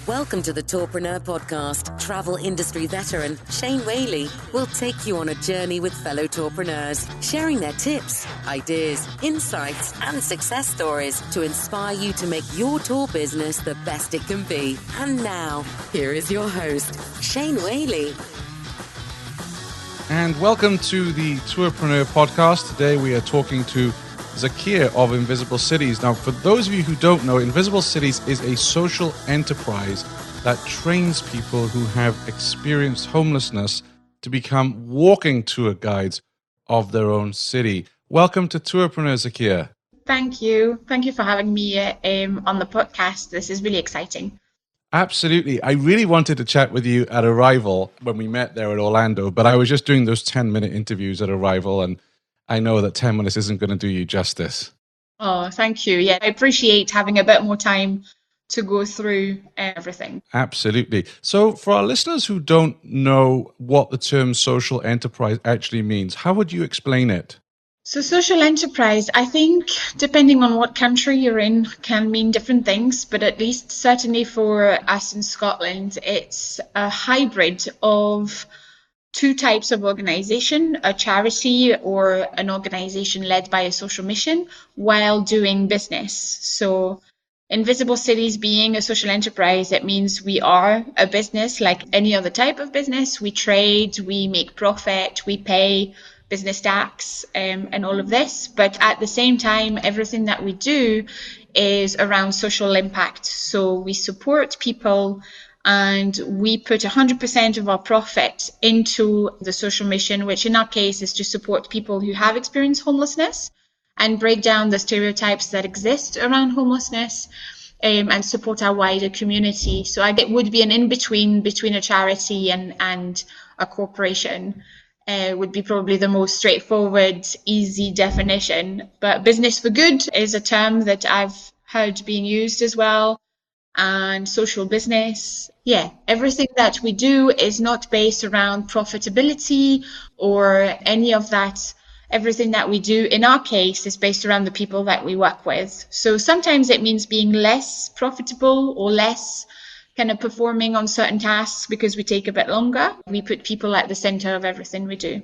Welcome to the Tourpreneur podcast. Travel industry veteran Shane Whaley will take you on a journey with fellow tourpreneurs, sharing their tips, ideas, insights, and success stories to inspire you to make your tour business the best it can be. And now, here is your host, Shane Whaley. And welcome to the Tourpreneur podcast. Today we are talking to Zakia of Invisible Cities. Now, for those of you who don't know, Invisible Cities is a social enterprise that trains people who have experienced homelessness to become walking tour guides of their own city. Welcome to Tourpreneur, Zakia. Thank you. Thank you for having me on the podcast. This is really exciting. Absolutely. I really wanted to chat with you at Arrival when we met there at Orlando, but I was just doing those 10-minute interviews at Arrival, and I know that 10 minutes isn't going to do you justice. Oh, thank you. Yeah, I appreciate having a bit more time to go through everything. Absolutely. So for our listeners who don't know what the term social enterprise actually means, how would you explain it? So social enterprise, I think, depending on what country you're in, can mean different things, but at least certainly for us in Scotland, it's a hybrid of two types of organization, a charity or an organization led by a social mission while doing business. So Invisible Cities being a social enterprise, it means we are a business like any other type of business. We trade, we make profit, we pay business tax and all of this. But at the same time, everything that we do is around social impact. So we support people and we put 100% of our profit into the social mission, which in our case is to support people who have experienced homelessness and break down the stereotypes that exist around homelessness and support our wider community. So it would be an in-between between a charity and a corporation. Would be probably the most straightforward, easy definition. But business for good is a term that I've heard being used as well. And social business. Yeah, everything that we do is not based around profitability or any of that. Everything that we do in our case is based around the people that we work with. So sometimes it means being less profitable or less kind of performing on certain tasks because we take a bit longer. We put people at the center of everything we do.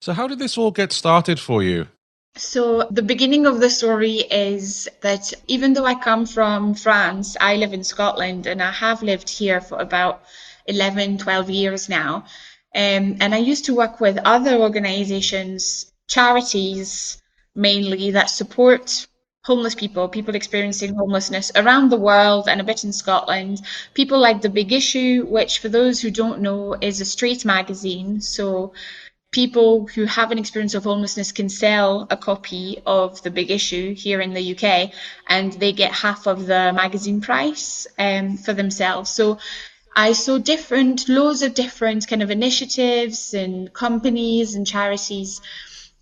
So how did this all get started for you? So the beginning of the story is that even though I come from France, I live in Scotland and I have lived here for about 11, 12 years now. And I used to work with other organizations, charities mainly, that support homeless people experiencing homelessness around the world and a bit in Scotland. People like The Big Issue, which for those who don't know is a street magazine. So people who have an experience of homelessness can sell a copy of The Big Issue here in the UK and they get half of the magazine price for themselves. So I saw loads of different kind of initiatives and companies and charities.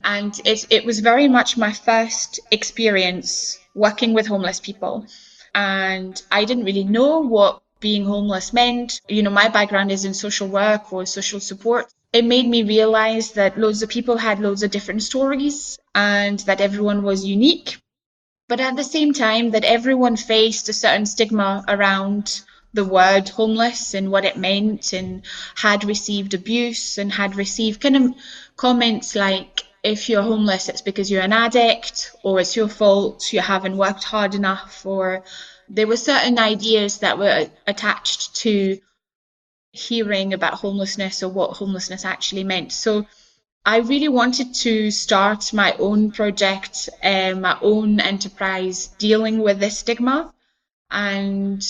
And it was very much my first experience working with homeless people. And I didn't really know what being homeless meant. You know, my background is in social work or social support. It made me realize that loads of people had loads of different stories and that everyone was unique. But at the same time, that everyone faced a certain stigma around the word homeless and what it meant and had received abuse and had received kind of comments like, if you're homeless, it's because you're an addict or it's your fault, you haven't worked hard enough, or there were certain ideas that were attached to hearing about homelessness or what homelessness actually meant. So I really wanted to start my own project, my own enterprise dealing with this stigma and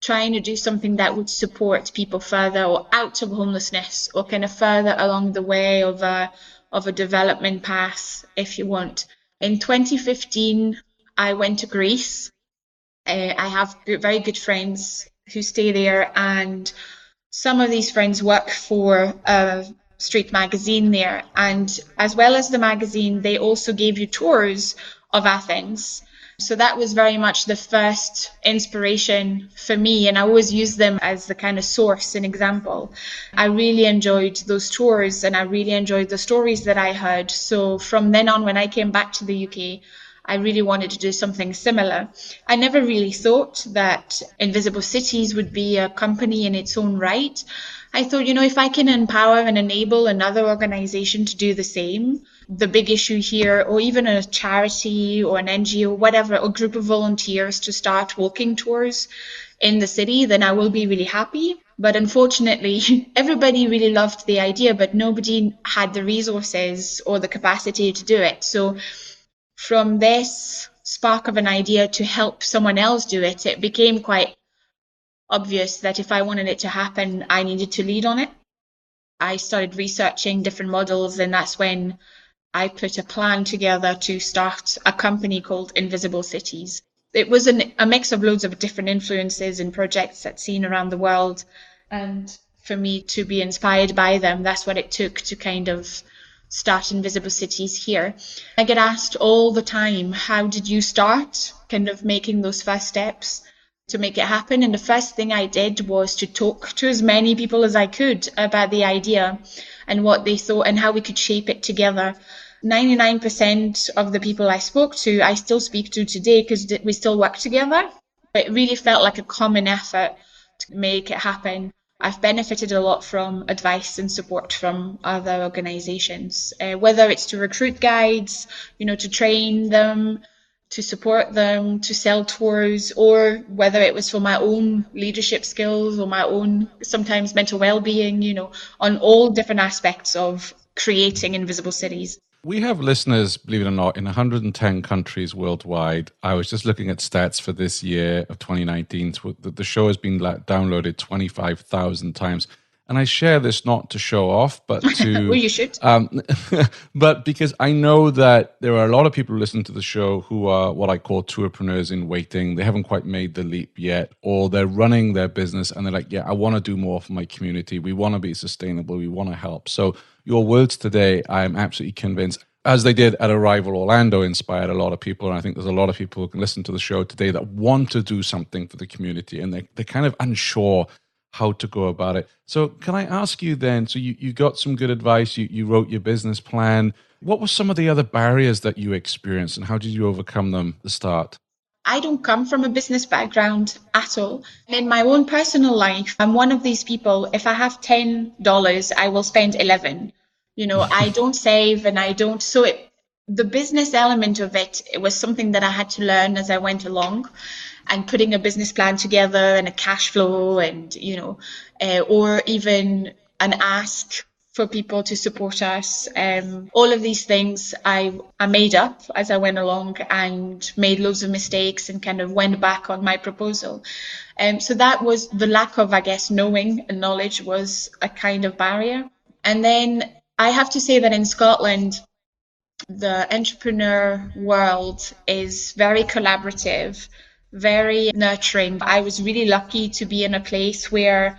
trying to do something that would support people further or out of homelessness or kind of further along the way of a development path, if you want. In 2015, I went to Greece. I have very good friends who stay there, and some of these friends work for a street magazine there. And as well as the magazine, they also gave you tours of Athens. So that was very much the first inspiration for me. And I always use them as the kind of source and example. I really enjoyed those tours and I really enjoyed the stories that I heard. So from then on, when I came back to the UK, I really wanted to do something similar. I never really thought that Invisible Cities would be a company in its own right. I thought, if I can empower and enable another organization to do the same, the big issue here, or even a charity or an NGO, whatever, a group of volunteers to start walking tours in the city, then I will be really happy. But unfortunately, everybody really loved the idea, but nobody had the resources or the capacity to do it. So from this spark of an idea to help someone else do it, it became quite obvious that if I wanted it to happen, I needed to lead on it. I started researching different models, and that's when I put a plan together to start a company called Invisible Cities. It was a mix of loads of different influences and projects I'd seen around the world. And for me to be inspired by them, that's what it took to kind of start Invisible Cities here. I get asked all the time, how did you start kind of making those first steps to make it happen? And the first thing I did was to talk to as many people as I could about the idea and what they thought and how we could shape it together. 99% of the people I spoke to, I still speak to today because we still work together. It really felt like a common effort to make it happen. I've benefited a lot from advice and support from other organisations, whether it's to recruit guides, to train them, to support them, to sell tours, or whether it was for my own leadership skills or my own sometimes mental well-being, on all different aspects of creating Invisible Cities. We have listeners, believe it or not, in 110 countries worldwide. I was just looking at stats for this year of 2019. The show has been downloaded 25,000 times. And I share this not to show off, but to... Well, you should. But because I know that there are a lot of people who listen to the show who are what I call tourpreneurs in waiting. They haven't quite made the leap yet, or they're running their business and they're like, yeah, I want to do more for my community. We want to be sustainable. We want to help. So your words today, I'm absolutely convinced, as they did at Arrival Orlando, inspired a lot of people. And I think there's a lot of people who can listen to the show today that want to do something for the community, and they're kind of unsure how to go about it. So can I ask you then, so you got some good advice, you wrote your business plan. What were some of the other barriers that you experienced, and how did you overcome them at the start? I don't come from a business background at all. In my own personal life, I'm one of these people, if I have $10, I will spend 11. I don't save and I don't. So the business element of it was something that I had to learn as I went along, and putting a business plan together and a cash flow and, or even an ask for people to support us. All of these things I made up as I went along and made loads of mistakes and kind of went back on my proposal. So that was the lack of, I guess, knowing and knowledge was a kind of barrier. And then I have to say that in Scotland, the entrepreneur world is very collaborative, very nurturing. I was really lucky to be in a place where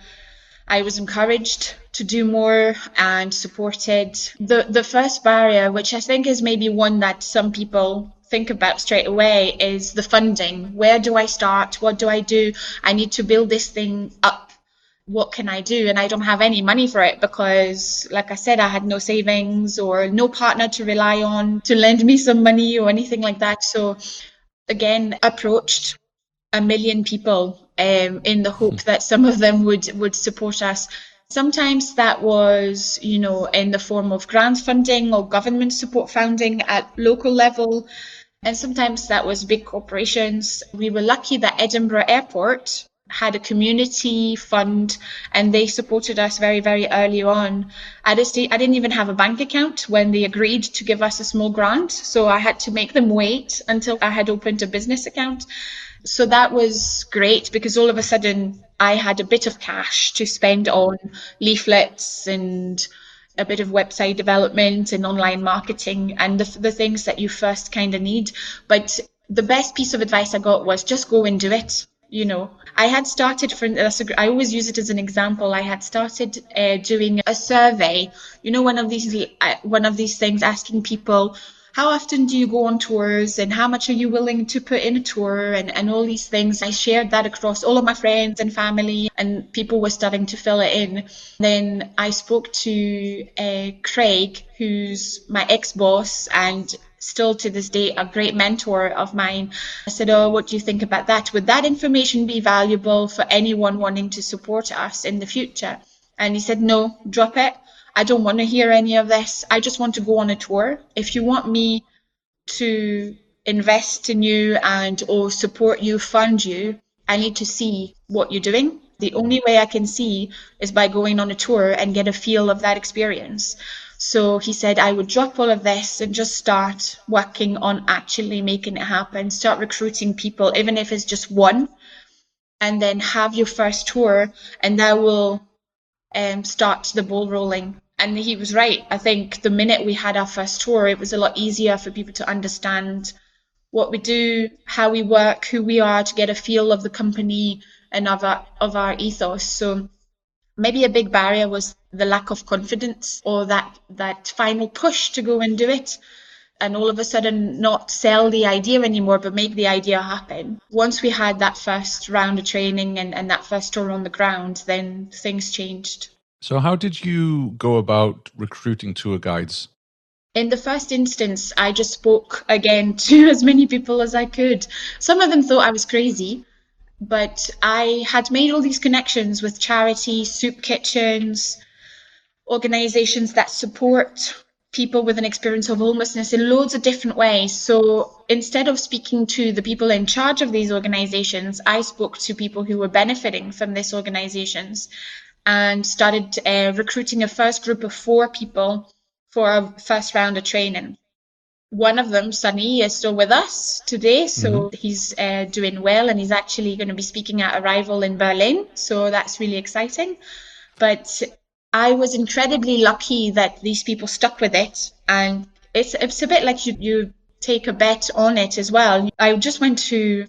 I was encouraged to do more and supported. The first barrier, which I think is maybe one that some people think about straight away, is the funding. Where do I start? What do I do? I need to build this thing up. What can I do? And I don't have any money for it because, like I said, I had no savings or no partner to rely on to lend me some money or anything like that. So again, approached a million people in the hope that some of them would support us. Sometimes that was, in the form of grant funding or government support funding at local level. And sometimes that was big corporations. We were lucky that Edinburgh Airport had a community fund and they supported us very, very early on. I didn't even have a bank account when they agreed to give us a small grant. So I had to make them wait until I had opened a business account. So that was great because all of a sudden I had a bit of cash to spend on leaflets and a bit of website development and online marketing and the things that you first kind of need. But the best piece of advice I got was just go and do it. I had started, I always use it as an example. I had started doing a survey, one of these things asking people, how often do you go on tours and how much are you willing to put in a tour and all these things. I shared that across all of my friends and family, and people were starting to fill it in. Then I spoke to Craig, who's my ex-boss and still to this day a great mentor of mine. I said, oh, what do you think about that? Would that information be valuable for anyone wanting to support us in the future? And he said, no, drop it. I don't want to hear any of this. I just want to go on a tour. If you want me to invest in you and or support you, fund you, I need to see what you're doing. The only way I can see is by going on a tour and get a feel of that experience. So he said I would drop all of this and just start working on actually making it happen, start recruiting people, even if it's just one, and then have your first tour, and that will start the ball rolling. And he was right. I think the minute we had our first tour, it was a lot easier for people to understand what we do, how we work, who we are, to get a feel of the company and of our ethos. So maybe a big barrier was the lack of confidence, or that final push to go and do it, and all of a sudden not sell the idea anymore, but make the idea happen. Once we had that first round of training and that first tour on the ground, then things changed. So how did you go about recruiting tour guides? In the first instance, I just spoke again to as many people as I could. Some of them thought I was crazy, but I had made all these connections with charities, soup kitchens, organizations that support people with an experience of homelessness in loads of different ways. So instead of speaking to the people in charge of these organizations, I spoke to people who were benefiting from these organizations and started recruiting a first group of 4 people for our first round of training. One of them, Sunny, is still with us today, so he's doing well, and he's actually going to be speaking at Arrival in Berlin, so that's really exciting. But I was incredibly lucky that these people stuck with it, and it's a bit like you take a bet on it as well. I just went to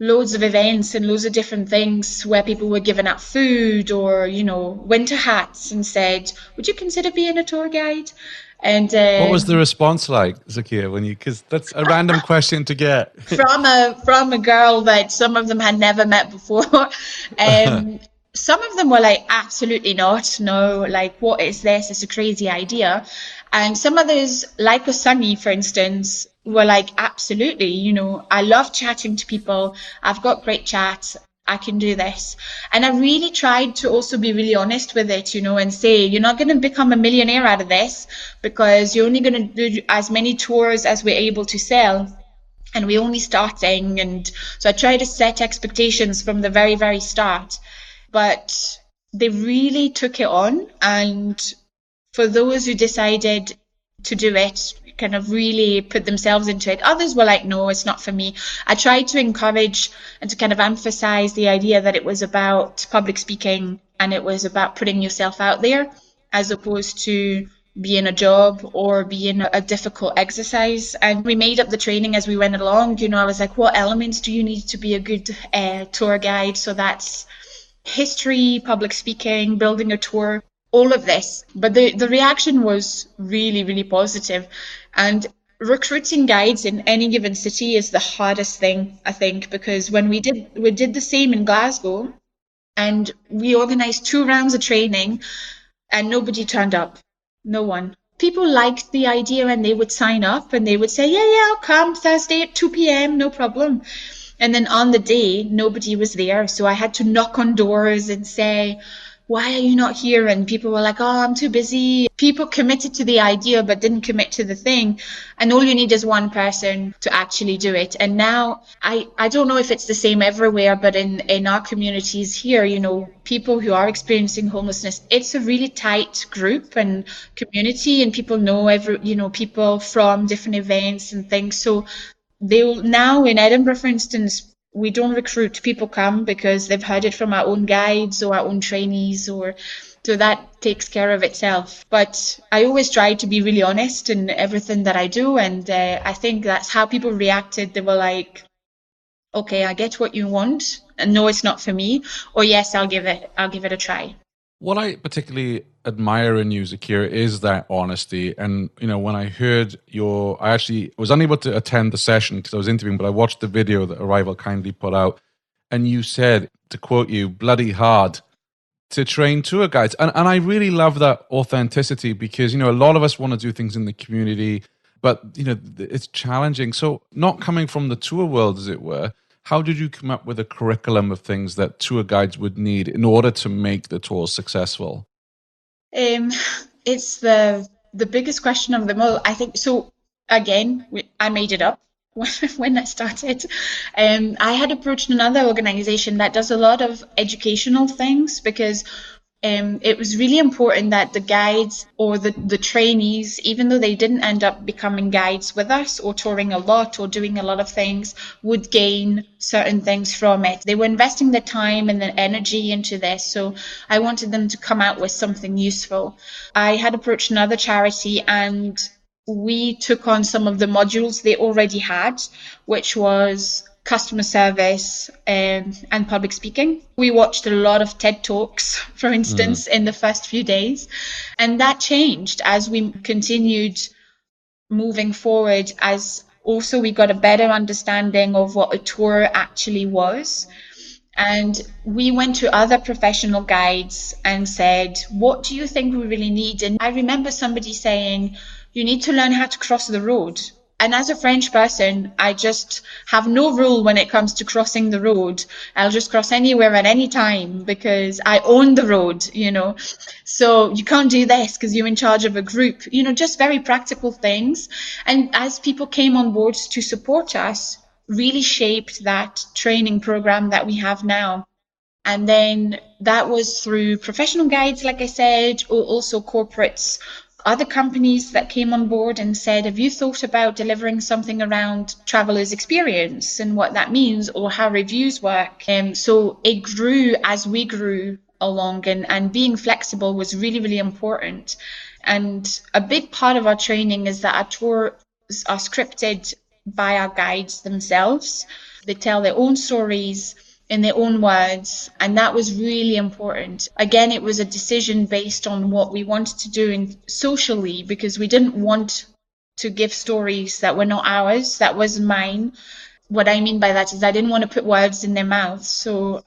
loads of events and loads of different things where people were giving out food or, winter hats, and said, would you consider being a tour guide? And what was the response like, Zakia, because that's a random question to get from a girl that some of them had never met before. Some of them were like, absolutely not. No, like, what is this? It's a crazy idea. And some others, like Sunny, for instance, were like, absolutely, I love chatting to people. I've got great chats. I can do this. And I really tried to also be really honest with it, and say, you're not going to become a millionaire out of this, because you're only going to do as many tours as we're able to sell. And we're only starting. And so I try to set expectations from the very, very start. But they really took it on. And for those who decided to do it, kind of really put themselves into it, others were like, no, it's not for me. I tried to encourage and to kind of emphasize the idea that it was about public speaking and it was about putting yourself out there, as opposed to being a job or being a difficult exercise. And we made up the training as we went along. I was like, what elements do you need to be a good tour guide? So that's history, public speaking, building a tour, all of this. But the reaction was really, really positive. And recruiting guides in any given city is the hardest thing, I think, because when we did the same in Glasgow, and we organized 2 rounds of training and nobody turned up. No one. People liked the idea and they would sign up and they would say, yeah, I'll come Thursday at 2 p.m, no problem. And then on the day, nobody was there. So I had to knock on doors and say, why are you not here? And people were like, oh, I'm too busy. People committed to the idea but didn't commit to the thing. And all you need is one person to actually do it. And now I don't know if it's the same everywhere, but in our communities here, people who are experiencing homelessness, it's a really tight group and community, and people know people from different events and things. So they'll now in Edinburgh, for instance, we don't recruit. People come because they've heard it from our own guides or our own trainees, so that takes care of itself. But I always try to be really honest in everything that I do, and I think that's how people reacted. They were like, okay, I get what you want, and no, it's not for me, or yes, I'll give it a try. What I particularly admire in you, Zakia, is that honesty. And, when I heard I actually was unable to attend the session because I was interviewing, but I watched the video that Arrival kindly put out. And you said, to quote you, bloody hard to train tour guides. And I really love that authenticity because, a lot of us want to do things in the community, but, it's challenging. So not coming from the tour world, as it were, how did you come up with a curriculum of things that tour guides would need in order to make the tours successful? It's the biggest question of them all, I think. So again, I made it up when I started. I had approached another organization that does a lot of educational things because it was really important that the guides or the trainees, even though they didn't end up becoming guides with us or touring a lot or doing a lot of things, would gain certain things from it. They were investing the time and the energy into this, so I wanted them to come out with something useful. I had approached another charity and we took on some of the modules they already had, which was customer service and public speaking. We watched a lot of TED Talks, for instance, in the first few days. And that changed as we continued moving forward, as also we got a better understanding of what a tour actually was. And we went to other professional guides and said, what do you think we really need? And I remember somebody saying, you need to learn how to cross the road. And as a French person, I just have no rule when it comes to crossing the road. I'll just cross anywhere at any time because I own the road, So you can't do this because you're in charge of a group, just very practical things. And as people came on board to support us, really shaped that training program that we have now. And then that was through professional guides, like I said, or also corporates, other companies that came on board and said, have you thought about delivering something around travelers' experience and what that means or how reviews work? So it grew as we grew along, and being flexible was really, really important. And a big part of our training is that our tours are scripted by our guides themselves. They tell their own stories in their own words, and that was really important. Again, it was a decision based on what we wanted to do socially, because we didn't want to give stories that were not ours, that was mine. What I mean by that is I didn't want to put words in their mouths. So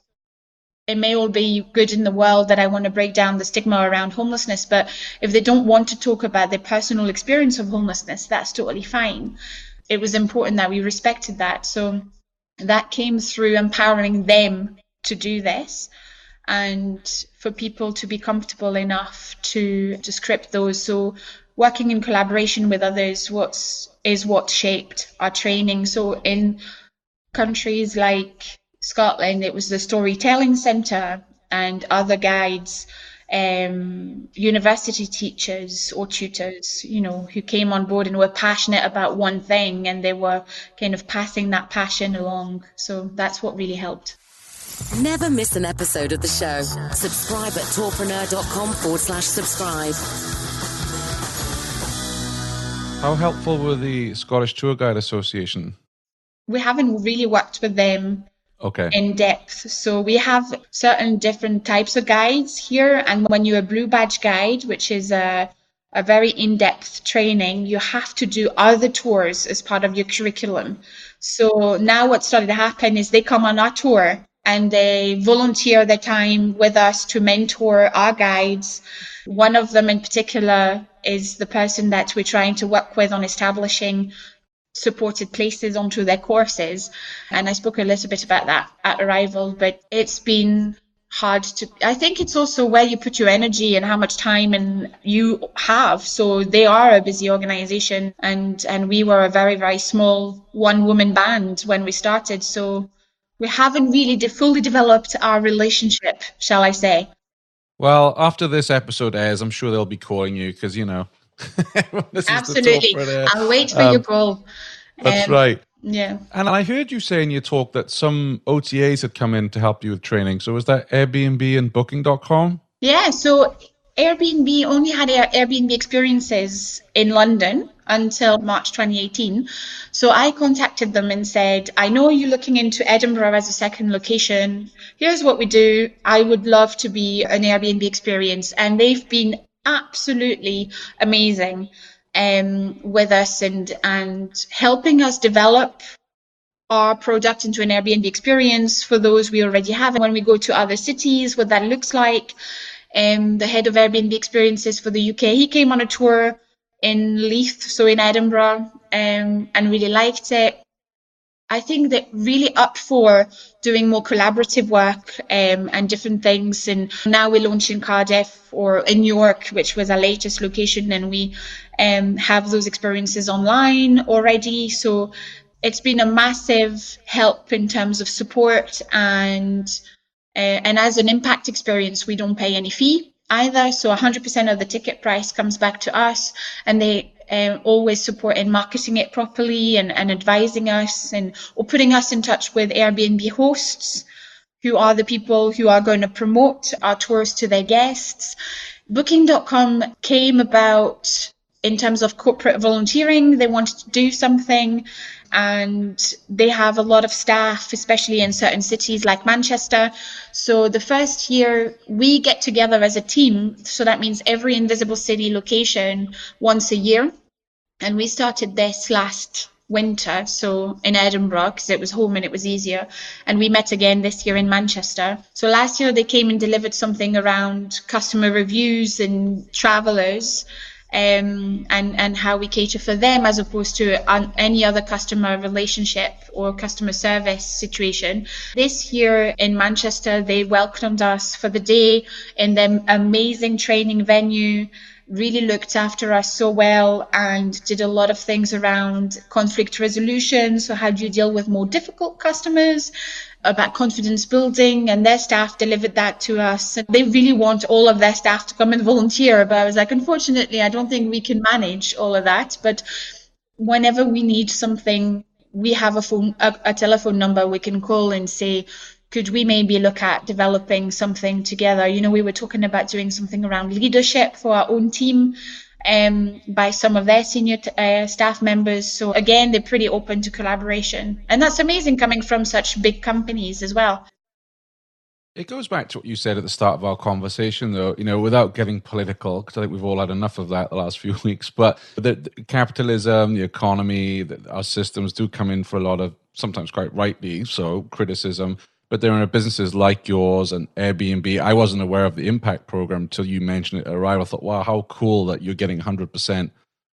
it may all be good in the world that I want to break down the stigma around homelessness, but if they don't want to talk about their personal experience of homelessness, that's totally fine. It was important that we respected that. So that came through empowering them to do this and for people to be comfortable enough to script those. So working in collaboration with others is what shaped our training. So in countries like Scotland, it was the Storytelling Centre and other guides, university teachers or tutors, who came on board and were passionate about one thing, and they were kind of passing that passion along. So that's what really helped. Never miss an episode of the show. Subscribe at tourpreneur.com/subscribe. How helpful were the Scottish Tour Guide Association? We haven't really worked with them in depth. So we have certain different types of guides here. And when you're a Blue Badge guide, which is a very in-depth training, you have to do other tours as part of your curriculum. So now what started to happen is they come on our tour and they volunteer their time with us to mentor our guides. One of them in particular is the person that we're trying to work with on establishing supported places onto their courses. And I spoke a little bit about that at Arrival, but it's been hard I think it's also where you put your energy and how much time and you have. So they are a busy organization, and we were a very, very small one-woman band when we started. So we haven't really fully developed our relationship, shall I say. Well, after this episode airs, I'm sure they'll be calling you because, Absolutely. I'll wait for your call. That's right. Yeah. And I heard you say in your talk that some OTAs had come in to help you with training. So was that Airbnb and Booking.com? Yeah. So Airbnb only had Airbnb experiences in London until March 2018. So I contacted them and said, I know you're looking into Edinburgh as a second location. Here's what we do. I would love to be an Airbnb experience. And they've been absolutely amazing with us and helping us develop our product into an Airbnb experience for those we already have. And when we go to other cities, what that looks like. The head of Airbnb experiences for the UK, he came on a tour in Leith, so in Edinburgh, and really liked it. I think that really up for doing more collaborative work and different things. And now we launch in Cardiff or in York, which was our latest location, and we have those experiences online already. So it's been a massive help in terms of support and as an impact experience, we don't pay any fee either. So 100% of the ticket price comes back to us, and they always support in marketing it properly and advising us or putting us in touch with Airbnb hosts who are the people who are going to promote our tours to their guests. Booking.com came about in terms of corporate volunteering. They wanted to do something, and they have a lot of staff, especially in certain cities like Manchester. So the first year we get together as a team. So that means every Invisible City location once a year. And we started this last winter, so in Edinburgh, because it was home and it was easier. And we met again this year in Manchester. So last year they came and delivered something around customer reviews and travellers. And how we cater for them as opposed to any other customer relationship or customer service situation. This year in Manchester, they welcomed us for the day in their amazing training venue, really looked after us so well and did a lot of things around conflict resolution. So how do you deal with more difficult customers? About confidence building, and their staff delivered that to us. And they really want all of their staff to come and volunteer, but I was like, unfortunately, I don't think we can manage all of that. But whenever we need something, we have a telephone number we can call and say, could we maybe look at developing something together? You know, we were talking about doing something around leadership for our own team by some of their senior staff members. So again, they're pretty open to collaboration. And that's amazing coming from such big companies as well. It goes back to what you said at the start of our conversation, though, you know, without getting political, because I think we've all had enough of that the last few weeks. But the capitalism, the economy, our systems do come in for a lot of, sometimes quite rightly so, criticism. But there are businesses like yours and Airbnb. I wasn't aware of the impact program until you mentioned it at Arrival. I thought, wow, how cool that you're getting 100%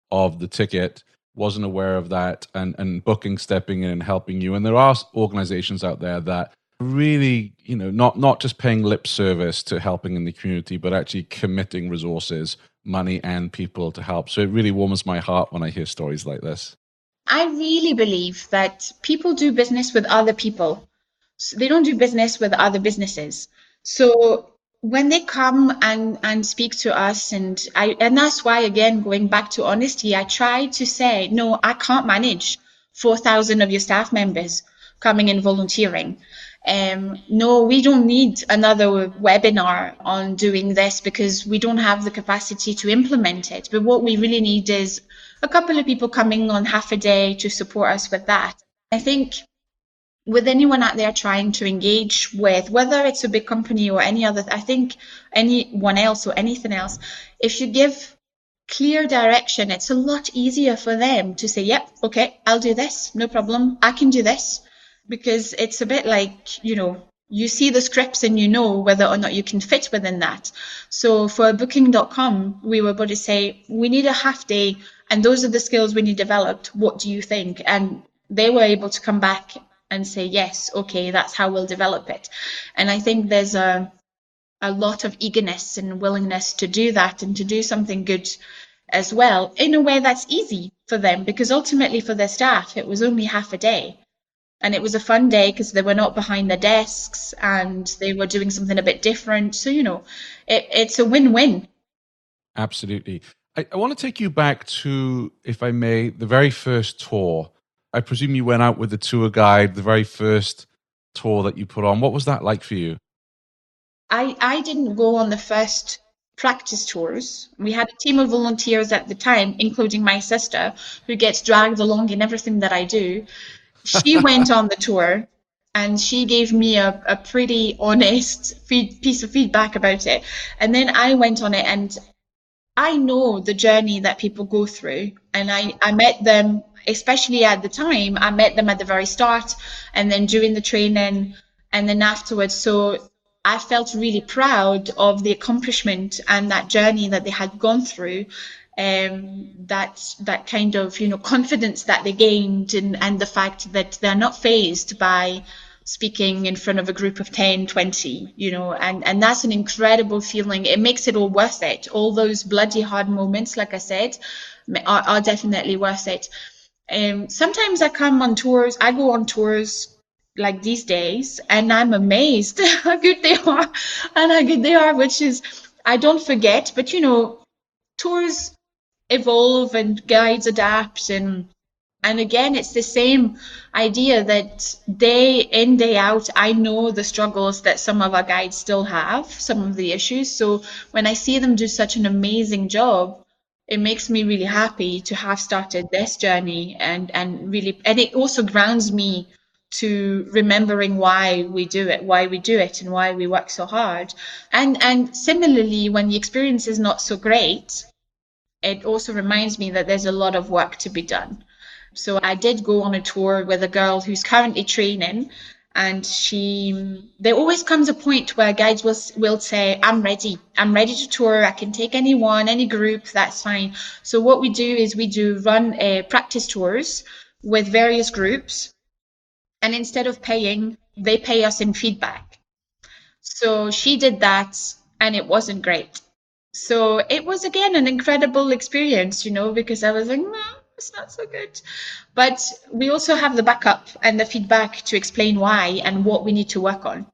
of the ticket. Wasn't aware of that. And Booking stepping in and helping you. And there are organizations out there that really, you know, not just paying lip service to helping in the community, but actually committing resources, money and people to help. So it really warms my heart when I hear stories like this. I really believe that people do business with other people. So they don't do business with other businesses. So when they come and speak to us, and that's why, again, going back to honesty, I try to say, no, I can't manage 4,000 of your staff members coming and volunteering. No, we don't need another webinar on doing this because we don't have the capacity to implement it. But what we really need is a couple of people coming on half a day to support us with that. I think with anyone out there trying to engage with, whether it's a big company or any other, I think anyone else or anything else, if you give clear direction, it's a lot easier for them to say, yep, okay, I'll do this, no problem, I can do this. Because it's a bit like, you know, you see the scripts and you know whether or not you can fit within that. So for Booking.com, we were able to say, we need a half day and those are the skills we need developed. What do you think? And they were able to come back and say, yes, okay, that's how we'll develop it. And I think there's a lot of eagerness and willingness to do that and to do something good as well in a way that's easy for them, because ultimately for their staff, it was only half a day. And it was a fun day because they were not behind their desks and they were doing something a bit different. So, you know, it's a win-win. Absolutely. I want to take you back to, if I may, the very first tour. I presume you went out with the tour guide, the very first tour that you put on. What was that like for you? I didn't go on the first practice tours. We had a team of volunteers at the time, including my sister, who gets dragged along in everything that I do. She went on the tour and she gave me a pretty honest piece of feedback about it. And then I went on it, and I know the journey that people go through. And I met them, especially at the time, I met them at the very start and then during the training and then afterwards. So I felt really proud of the accomplishment and that journey that they had gone through. That kind of, confidence that they gained, and the fact that they're not fazed by speaking in front of a group of 10, 20, and that's an incredible feeling. It makes it all worth it. All those bloody hard moments, like I said, are definitely worth it. Sometimes I go on tours like these days, and I'm amazed how good they are and how good they are, which is, I don't forget, but tours evolve and guides adapt, and again, it's the same idea that day in, day out, I know the struggles that some of our guides still have, some of the issues. So when I see them do such an amazing job, it makes me really happy to have started this journey, and it also grounds me to remembering why we do it, and why we work so hard. And similarly, when the experience is not so great, it also reminds me that there's a lot of work to be done. So I did go on a tour with a girl who's currently training, and there always comes a point where guides will say, I'm ready to tour. I can take anyone, any group, that's fine. So what we do is we run practice tours with various groups, and instead of paying, they pay us in feedback. So she did that, and it wasn't great. So it was, again, an incredible experience, because I was like, no, it's not so good. But we also have the backup and the feedback to explain why and what we need to work on.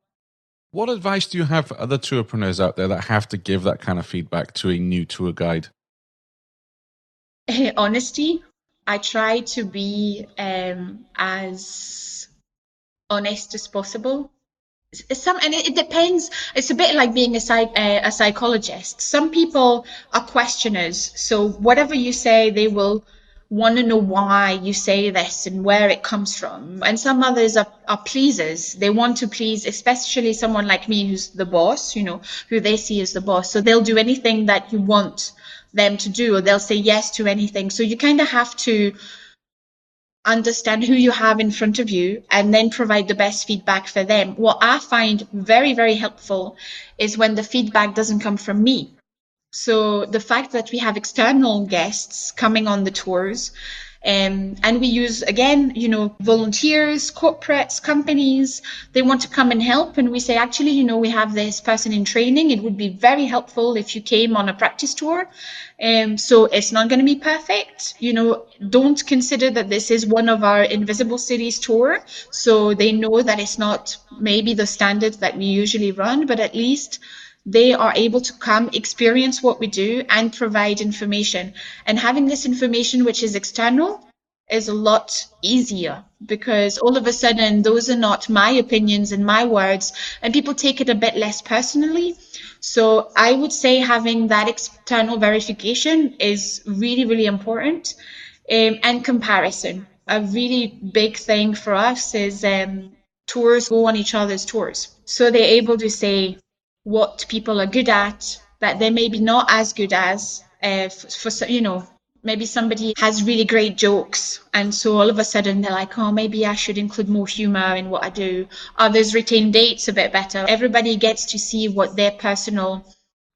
What advice do you have for other tourpreneurs out there that have to give that kind of feedback to a new tour guide? Honesty. I try to be as honest as possible. And it depends. It's a bit like being a psychologist. Some people are questioners, so whatever you say, they will want to know why you say this and where it comes from. And some others are pleasers. They want to please, especially someone like me who's the boss, who they see as the boss. So they'll do anything that you want them to do, or they'll say yes to anything. So you kind of have to understand who you have in front of you and then provide the best feedback for them. What I find very, very helpful is when the feedback doesn't come from me. So the fact that we have external guests coming on the tours, and we use, again, volunteers, corporates, companies, they want to come and help. And we say, actually, we have this person in training. It would be very helpful if you came on a practice tour. So it's not going to be perfect. Don't consider that this is one of our Invisible Cities tour. So they know that it's not maybe the standard that we usually run, but at least they are able to come, experience what we do, and provide information. And having this information, which is external, is a lot easier, because all of a sudden, those are not my opinions and my words, and people take it a bit less personally. So I would say having that external verification is really, really important. And comparison. A really big thing for us is tours go on each other's tours. So they're able to say what people are good at that they may be not as good as. Maybe somebody has really great jokes, and so all of a sudden they're like, oh, maybe I should include more humor in what I do. Others retain dates a bit better. Everybody gets to see what their personal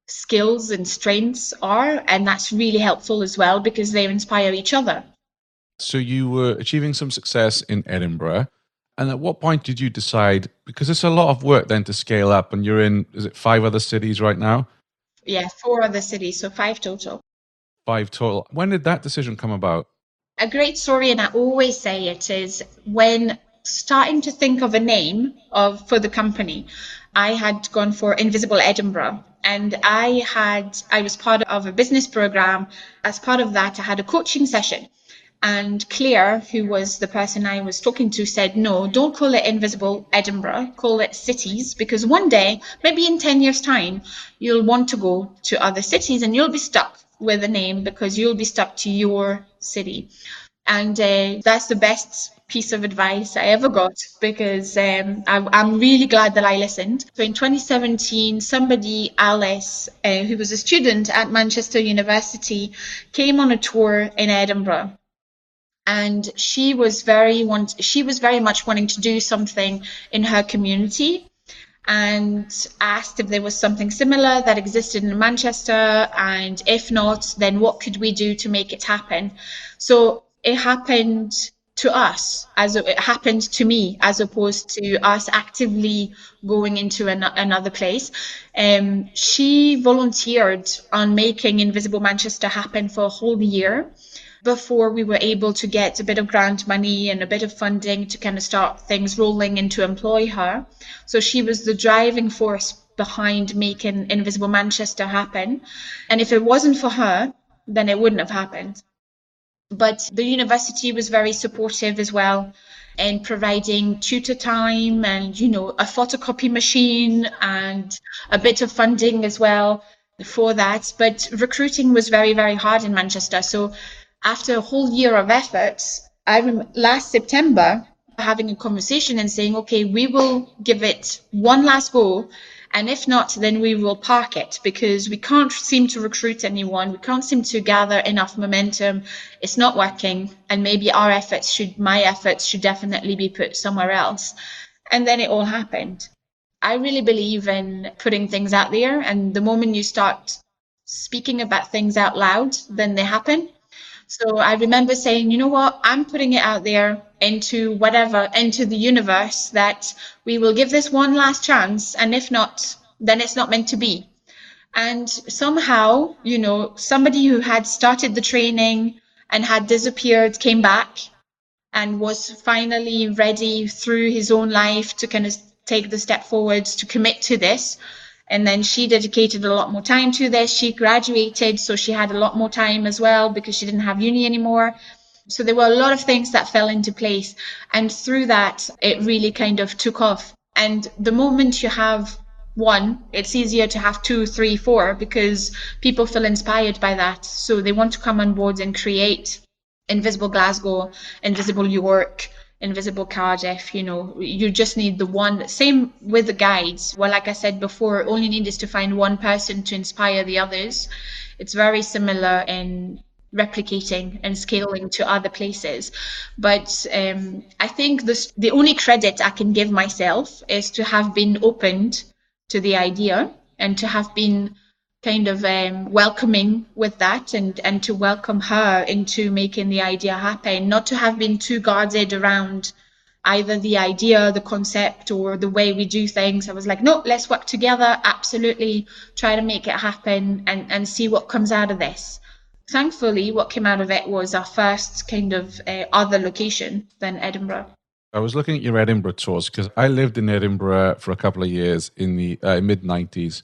skills and strengths are, and that's really helpful as well, because they inspire each other. So you were achieving some success in Edinburgh. And at what point did you decide, because it's a lot of work then to scale up, and you're in, is it 5 other cities right now? Yeah, 4 other cities, so 5 total. 5 total. When did that decision come about? A great story, and I always say it, is when starting to think of a name for the company. I had gone for Invisible Edinburgh, and I was part of a business program. As part of that, I had a coaching session. And Claire, who was the person I was talking to, said, no, don't call it Invisible Edinburgh, call it Cities, because one day, maybe in 10 years' time, you'll want to go to other cities and you'll be stuck with a name because you'll be stuck to your city. And that's the best piece of advice I ever got, because I'm really glad that I listened. So in 2017, somebody, Alice, who was a student at Manchester University, came on a tour in Edinburgh. And she was very much wanting to do something in her community, and asked if there was something similar that existed in Manchester, and if not, then what could we do to make it happen. So it happened to us, as it happened to me, as opposed to us actively going into another place. She volunteered on making Invisible Manchester happen for a whole year before we were able to get a bit of grant money and a bit of funding to kind of start things rolling and to employ her. So she was the driving force behind making Invisible Manchester happen. And if it wasn't for her, then it wouldn't have happened. But the university was very supportive as well in providing tutor time and, a photocopy machine and a bit of funding as well for that. But recruiting was very, very hard in Manchester. So after a whole year of efforts, last September having a conversation and saying, okay, we will give it one last go. And if not, then we will park it, because we can't seem to recruit anyone. We can't seem to gather enough momentum. It's not working. And maybe my efforts should definitely be put somewhere else. And then it all happened. I really believe in putting things out there. And the moment you start speaking about things out loud, then they happen. So I remember saying, you know what, I'm putting it out there into the universe, that we will give this one last chance. And if not, then it's not meant to be. And somehow, somebody who had started the training and had disappeared came back and was finally ready through his own life to kind of take the step forwards to commit to this. And then she dedicated a lot more time to this. She graduated, so she had a lot more time as well because she didn't have uni anymore. So there were a lot of things that fell into place. And through that, it really kind of took off. And the moment you have one, it's easier to have 2, 3, 4, because people feel inspired by that. So they want to come on board and create Invisible Glasgow, Invisible York, Invisible Cardiff. You just need the one. Same with the guides. Well, like I said before, all you need is to find one person to inspire the others. It's very similar in replicating and scaling to other places. But I think the only credit I can give myself is to have been opened to the idea and to have been kind of welcoming with that, and to welcome her into making the idea happen, not to have been too guarded around either the idea, the concept, or the way we do things. I was like, no, let's work together, absolutely, try to make it happen and see what comes out of this. Thankfully, what came out of it was our first kind of other location than Edinburgh. I was looking at your Edinburgh tours because I lived in Edinburgh for a couple of years in the mid-90s.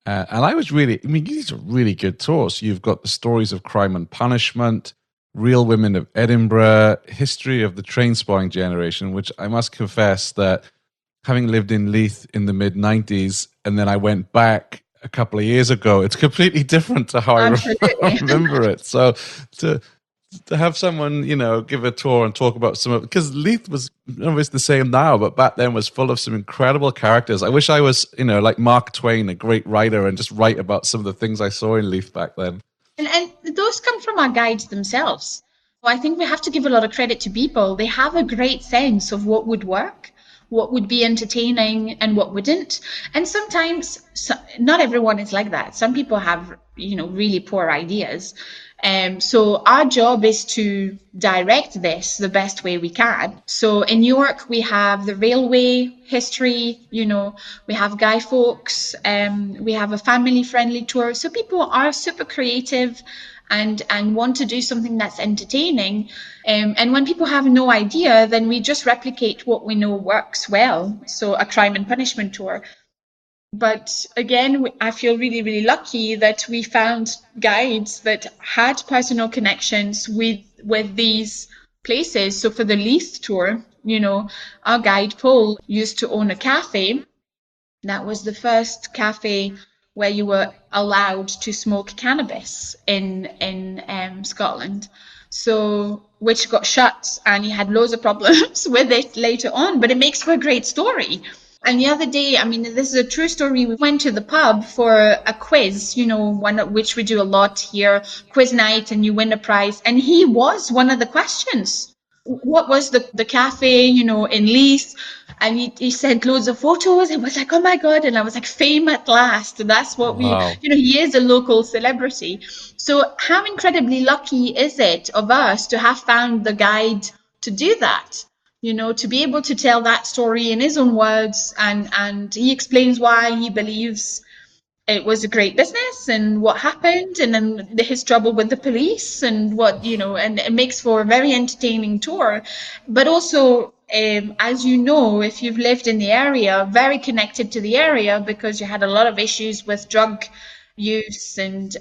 And I was these are really good tours. You've got the stories of crime and punishment, real women of Edinburgh, history of the train spotting generation, which I must confess that having lived in Leith in the mid-90s, and then I went back a couple of years ago, it's completely different to how I remember it. So to have someone, give a tour and talk about some of, because Leith was almost the same now, but back then was full of some incredible characters. I wish I was, like Mark Twain, a great writer, and just write about some of the things I saw in Leith back then. And those come from our guides themselves. I think we have to give a lot of credit to people. They have a great sense of what would work, what would be entertaining, and what wouldn't. And sometimes, not everyone is like that. Some people have, really poor ideas. So our job is to direct this the best way we can. So in York, we have the railway history, we have Guy Fawkes, we have a family-friendly tour. So people are super creative and want to do something that's entertaining. And when people have no idea, then we just replicate what we know works well. So a crime and punishment tour. But again, I feel really, really lucky that we found guides that had personal connections with these places. So for the Leith tour, our guide Paul used to own a cafe. That was the first cafe where you were allowed to smoke cannabis in Scotland. So, which got shut, and he had loads of problems with it later on. But it makes for a great story. And the other day, this is a true story. We went to the pub for a quiz, one of which we do a lot here, quiz night, and you win a prize. And he was one of the questions. What was the cafe, in Leith? And he sent loads of photos. It was like, oh my God. And I was like, fame at last. And that's what Wow. he is a local celebrity. So how incredibly lucky is it of us to have found the guide to do that? To be able to tell that story in his own words, and he explains why he believes it was a great business and what happened, and then his trouble with the police and and it makes for a very entertaining tour. But also, as if you've lived in the area, very connected to the area because you had a lot of issues with drug use and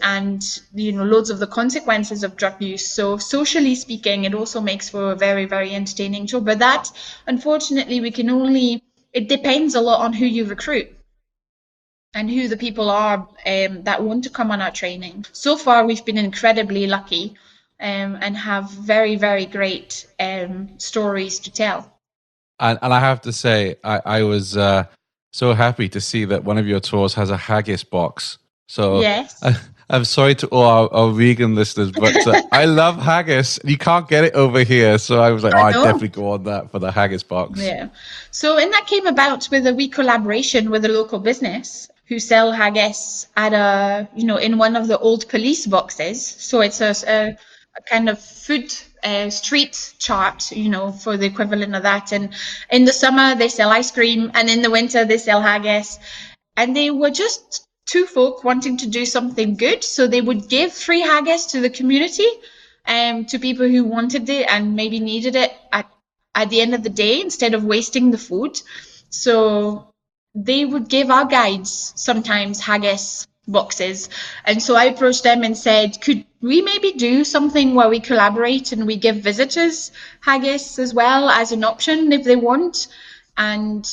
loads of the consequences of drug use. So socially speaking, it also makes for a very, very entertaining tour. But that, unfortunately, it depends a lot on who you recruit and who the people are that want to come on our training. So far, we've been incredibly lucky and have very, very great stories to tell. And I have to say, I was so happy to see that one of your tours has a Haggis Box. So yes. I'm sorry to all our vegan listeners, but I love haggis. You can't get it over here. So I was like, I'd definitely go on that for the Haggis Box. Yeah. So, and that came about with a wee collaboration with a local business who sell haggis at in one of the old police boxes. So it's a kind of food street chart, for the equivalent of that. And in the summer, they sell ice cream, and in the winter, they sell haggis. And they were just two folk wanting to do something good. So they would give free haggis to the community, to people who wanted it and maybe needed it at the end of the day instead of wasting the food. So they would give our guides sometimes haggis boxes. And so I approached them and said, could we maybe do something where we collaborate and we give visitors haggis as well as an option if they want? And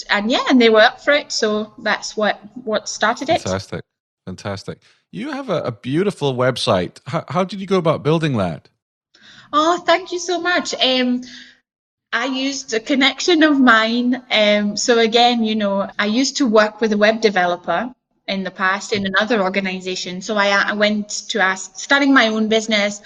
they were up for it. So that's what started it. Fantastic. You have a beautiful website. How did you go about building that? Oh, thank you so much. I used a connection of mine. So again, I used to work with a web developer in the past in another organization. So I went to ask, starting my own business,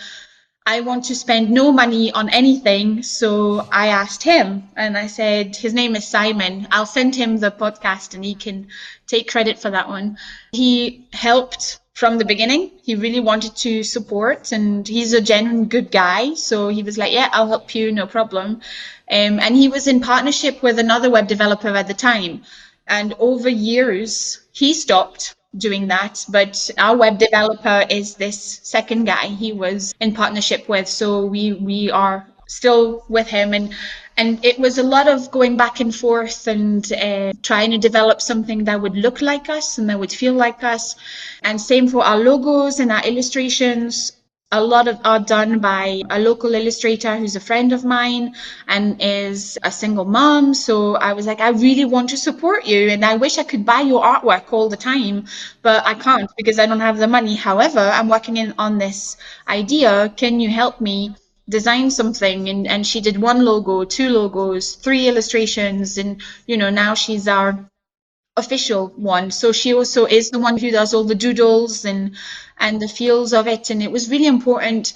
I want to spend no money on anything. So I asked him, and I said, his name is Simon. I'll send him the podcast and he can take credit for that one. He helped from the beginning. He really wanted to support, and he's a genuine good guy. So he was like, yeah, I'll help you, no problem. And he was in partnership with another web developer at the time. And over years, he stopped doing that. But our web developer is this second guy he was in partnership with. So we are still with him. And it was a lot of going back and forth and trying to develop something that would look like us and that would feel like us. And same for our logos and our illustrations. A lot of are done by a local illustrator who's a friend of mine and is a single mom. So I was like, I really want to support you, and I wish I could buy your artwork all the time, but I can't because I don't have the money. However, I'm working on this idea. Can you help me design something? And she did 1 logo, 2 logos, 3 illustrations, and now she's our official one. So she also is the one who does all the doodles and the feels of it. And it was really important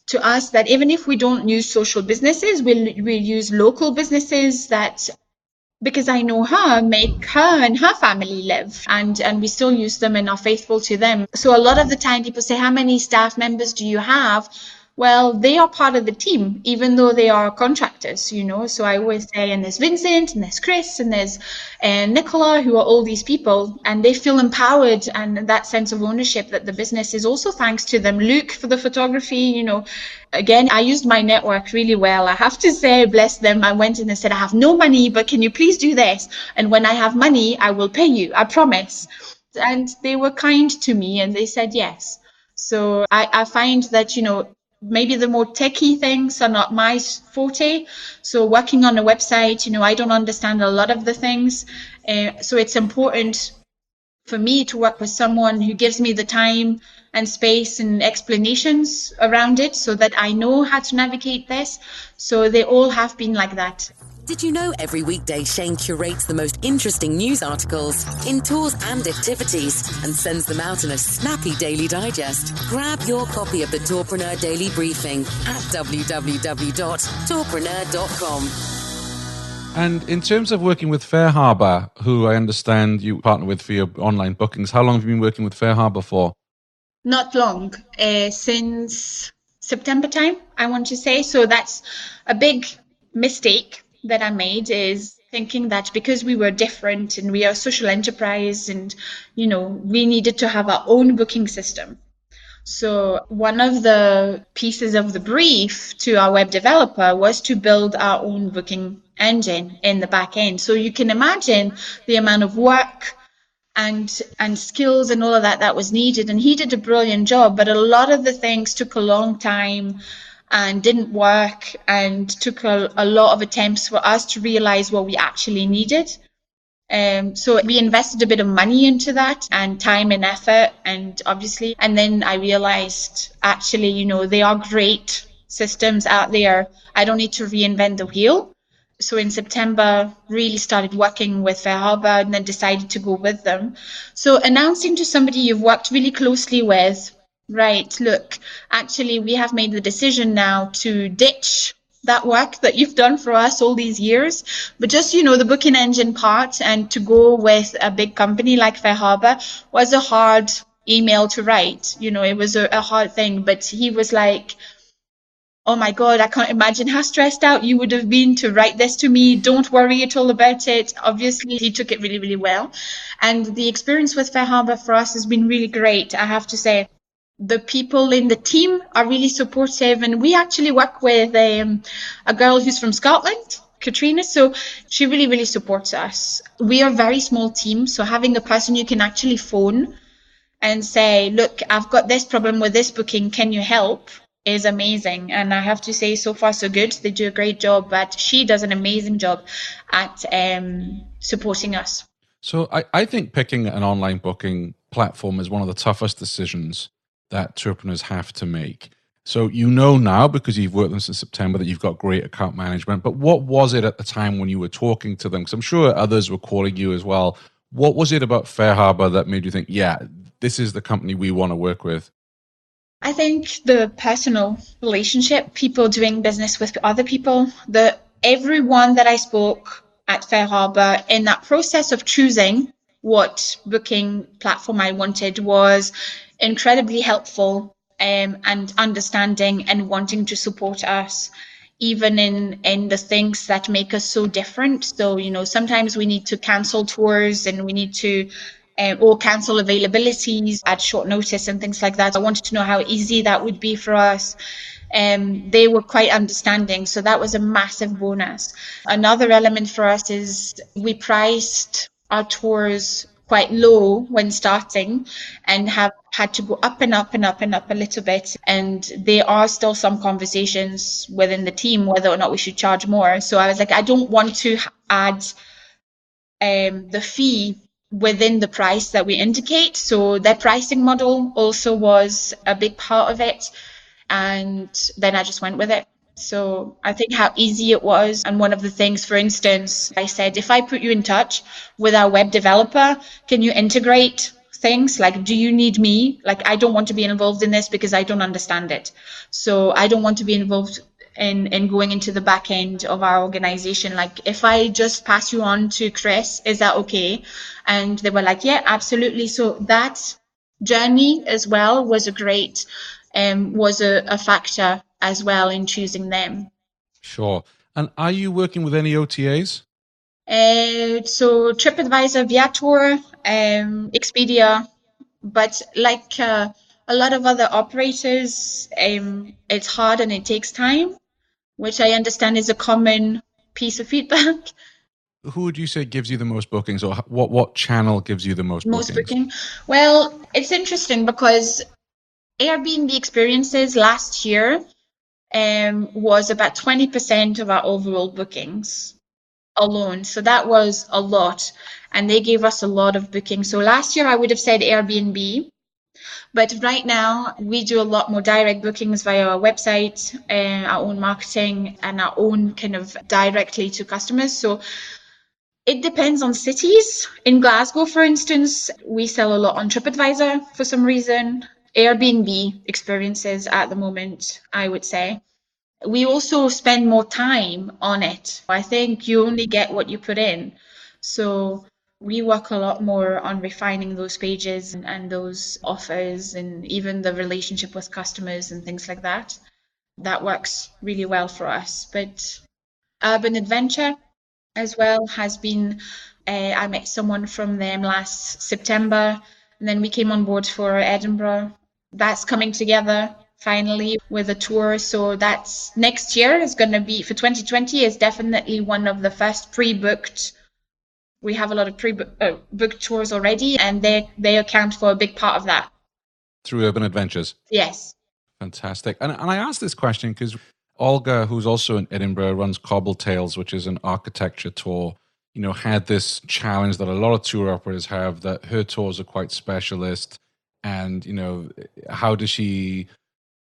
to us that even if we don't use social businesses, we'll use local businesses that, because I know her, make her and her family live, and we still use them and are faithful to them. So a lot of the time people say, how many staff members do you have? Well, they are part of the team, even though they are contractors, So I always say, and there's Vincent, and there's Chris, and there's Nicola, who are all these people, and they feel empowered and that sense of ownership that the business is also thanks to them. Luke for the photography, Again, I used my network really well. I have to say, bless them. I went in and said, I have no money, but can you please do this? And when I have money, I will pay you. I promise. And they were kind to me and they said yes. So I find that, maybe the more techie things are not my forte. So working on a website, I don't understand a lot of the things. So it's important for me to work with someone who gives me the time and space and explanations around it so that I know how to navigate this. So they all have been like that. Did you know every weekday Shane curates the most interesting news articles in tours and activities and sends them out in a snappy daily digest? Grab your copy of the Tourpreneur Daily Briefing at www.tourpreneur.com. And in terms of working with Fair Harbour, who I understand you partner with for your online bookings, how long have you been working with Fair Harbour for? Not long, since September time, I want to say. So that's a big mistake that I made, is thinking that because we were different and we are a social enterprise and, we needed to have our own booking system. So one of the pieces of the brief to our web developer was to build our own booking engine in the back end. So you can imagine the amount of work and skills and all of that was needed. And he did a brilliant job, but a lot of the things took a long time and didn't work, and took a lot of attempts for us to realize what we actually needed. So we invested a bit of money into that, and time and effort, and then I realized actually, there are great systems out there. I don't need to reinvent the wheel. So in September, really started working with Fair Harbour and then decided to go with them. So announcing to somebody you've worked really closely with, right, look, actually, we have made the decision now to ditch that work that you've done for us all these years, but just, the booking engine part, and to go with a big company like Fair Harbour was a hard email to write. It was a hard thing, but he was like, oh my God, I can't imagine how stressed out you would have been to write this to me. Don't worry at all about it. Obviously, he took it really, really well. And the experience with Fair Harbour for us has been really great, I have to say. The people in the team are really supportive, and we actually work with a girl who's from Scotland, Katrina, so she really, really supports us. We are a very small team, so having a person you can actually phone and say, look, I've got this problem with this booking, can you help, is amazing. And I have to say, so far so good. They do a great job, but she does an amazing job at supporting us. So I think picking an online booking platform is one of the toughest decisions that tourpreneurs have to make. So now, because you've worked with them since September, that you've got great account management. But what was it at the time when you were talking to them? Because I'm sure others were calling you as well. What was it about Fair Harbour that made you think, yeah, this is the company we want to work with? I think the personal relationship, people doing business with other people, everyone that I spoke at Fair Harbour in that process of choosing what booking platform I wanted was incredibly helpful and understanding and wanting to support us, even in the things that make us so different. So, sometimes we need to cancel tours and we need to or cancel availabilities at short notice and things like that. I wanted to know how easy that would be for us. They were quite understanding, so that was a massive bonus. Another element for us is we priced our tours quite low when starting and have had to go up and up and up and up a little bit. And there are still some conversations within the team whether or not we should charge more. So I was like, I don't want to add the fee within the price that we indicate. So their pricing model also was a big part of it. And then I just went with it. So I think how easy it was. And one of the things, for instance, I said, if I put you in touch with our web developer, can you integrate things? Like, do you need me? Like, I don't want to be involved in this because I don't understand it. So I don't want to be involved in going into the back end of our organization. Like, if I just pass you on to Chris, is that okay? And they were like, yeah, absolutely. So that journey as well was a great, was a factor as well in choosing them. Sure. And are you working with any OTAs? So TripAdvisor, Viator, Expedia, but like a lot of other operators, it's hard and it takes time, which I understand is a common piece of feedback. Who would you say gives you the most bookings, or what channel gives you the most Most bookings? booking. Well, it's interesting because Airbnb experiences last year was about 20% of our overall bookings alone. So that was a lot. And they gave us a lot of bookings. So last year I would have said Airbnb. But right now we do a lot more direct bookings via our website, our own marketing, and our own kind of directly to customers. So it depends on cities. In Glasgow, for instance, we sell a lot on TripAdvisor for some reason. Airbnb experiences at the moment, I would say. We also spend more time on it. I think you only get what you put in. So we work a lot more on refining those pages and those offers and even the relationship with customers and things like that. That works really well for us. But Urban Adventure as well has been, I met someone from them last September, and then we came on board for Edinburgh. That's coming together finally with a tour. So that's next year is going to be, for 2020, is definitely one of the first pre-booked. We have a lot of pre-booked tours already, and they account for a big part of that. Through Urban Adventures? Yes. Fantastic. And I asked this question because Olga, who's also in Edinburgh, runs Cobble Tales, which is an architecture tour, had this challenge that a lot of tour operators have, that her tours are quite specialist. And, how does she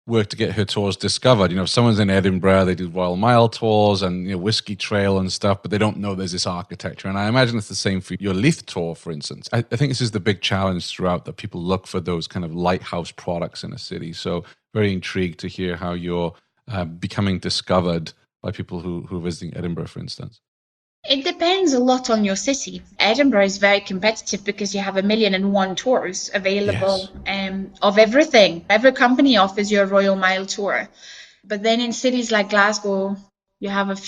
work to get her tours discovered? If someone's in Edinburgh, they do Royal Mile tours and Whiskey Trail and stuff, but they don't know there's this architecture. And I imagine it's the same for your Leith tour, for instance. I think this is the big challenge throughout, that people look for those kind of lighthouse products in a city. So very intrigued to hear how you're becoming discovered by people who are visiting Edinburgh, for instance. It depends a lot on your city. Edinburgh is very competitive because you have 1,000,001 tours available. Yes. Of everything. Every company offers you a Royal Mile tour. But then in cities like Glasgow, you have